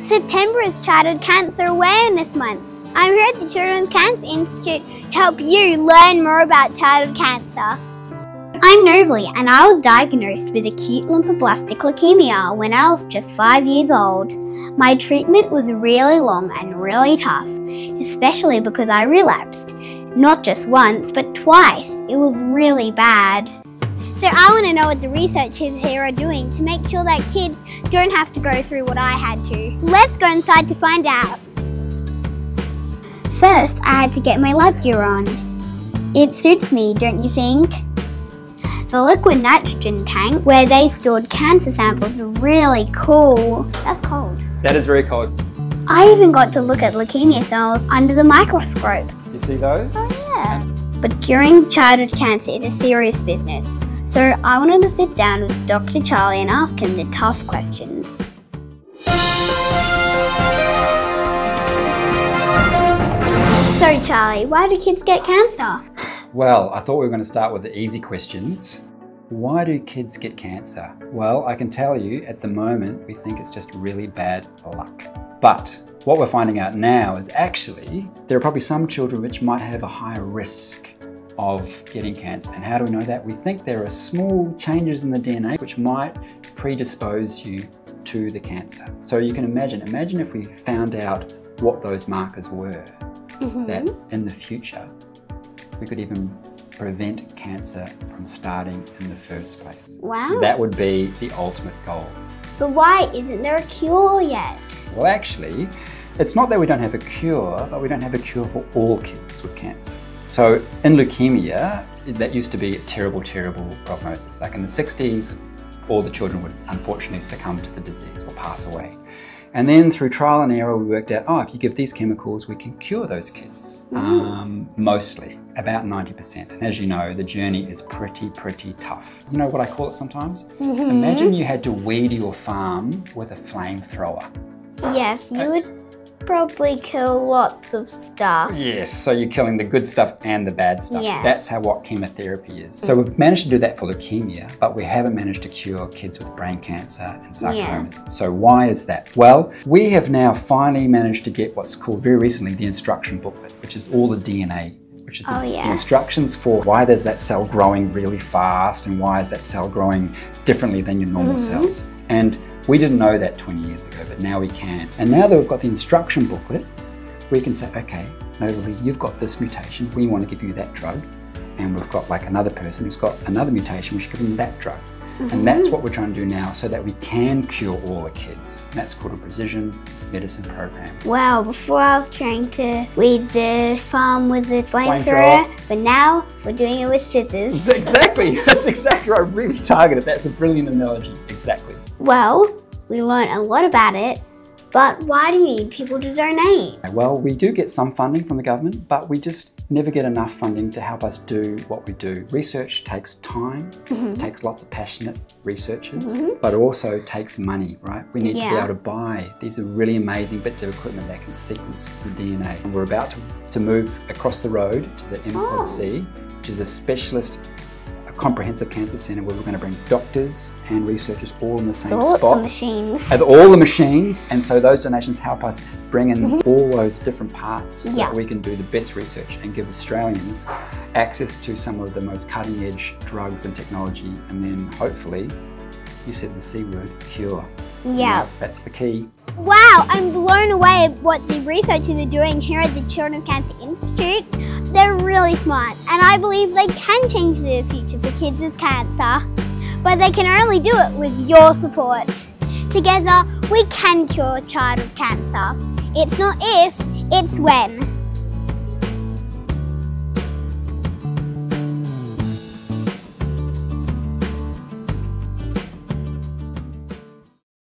September is Childhood Cancer Awareness Month. I'm here at the Children's Cancer Institute to help you learn more about childhood cancer. I'm Novalie and I was diagnosed with acute lymphoblastic leukemia when I was just 5 years old. My treatment was really long and really tough, especially because I relapsed. Not just once, but twice. It was really bad. So I want to know what the researchers here are doing to make sure that kids don't have to go through what I had to. Let's go inside to find out. First, I had to get my lab gear on. It suits me, don't you think? The liquid nitrogen tank where they stored cancer samples was really cool. That's cold. That is very cold. I even got to look at leukemia cells under the microscope. You see those? Oh yeah. But curing childhood cancer is a serious business. So I wanted to sit down with Dr. Charlie and ask him the tough questions. So Charlie, why do kids get cancer? Well, I thought we were going to start with the easy questions. Why do kids get cancer? Well, I can tell you at the moment we think it's just really bad luck. But what we're finding out now is actually there are probably some children which might have a higher risk of getting cancer. And how do we know that? We think there are small changes in the DNA which might predispose you to the cancer. So you can imagine if we found out what those markers were, that in the future we could even prevent cancer from starting in the first place. Wow. That would be the ultimate goal. But why isn't there a cure yet? Well, actually, it's not that we don't have a cure, but we don't have a cure for all kids with cancer. So in leukemia, that used to be a terrible, terrible prognosis. Like in the 60s, all the children would unfortunately succumb to the disease or pass away. And then through trial and error, we worked out, if you give these chemicals, we can cure those kids. Mostly, about 90%. And as you know, the journey is pretty tough. You know what I call it sometimes? Imagine you had to weed your farm with a flamethrower. Yes, you would probably kill lots of stuff. Yes, so you're killing the good stuff and the bad stuff. Yes. That's what chemotherapy is. So we've managed to do that for leukemia, but we haven't managed to cure kids with brain cancer and sarcomas. Yes. So why is that? Well, we have now finally managed to get what's called very recently the instruction booklet, which is all the DNA, which is the instructions for why there's that cell growing really fast and why is that cell growing differently than your normal cells. And we didn't know that 20 years ago, but now we can. And now that we've got the instruction booklet, we can say, okay, Novalie, you've got this mutation, we want to give you that drug. And we've got like another person who's got another mutation, we should give them that drug. And that's what we're trying to do now so that we can cure all the kids. And that's called a precision medicine program. Wow, before I was trying to weed the farm with a flamethrower, but now we're doing it with scissors. Exactly, that's exactly right, really targeted. That's a brilliant analogy, exactly. Well, we learned a lot about it, but why do you need people to donate? Well, we do get some funding from the government, but we just never get enough funding to help us do what we do. Research takes time, takes lots of passionate researchers, but it also takes money, right? We need to be able to buy. These are really amazing bits of equipment that can sequence the DNA. And we're about to move across the road to the MPOD-C, which is a specialist comprehensive cancer centre where we're going to bring doctors and researchers all in the same spot. Lots of machines. And all the machines, and so those donations help us bring in all those different parts so that we can do the best research and give Australians access to some of the most cutting edge drugs and technology, and then hopefully, you said the C word, cure. Yeah. That's the key. Wow, I'm blown away at what the researchers are doing here at the Children's Cancer Institute. They're really smart, and I believe they can change the future for kids with cancer. But they can only do it with your support. Together, we can cure childhood cancer. It's not if, it's when.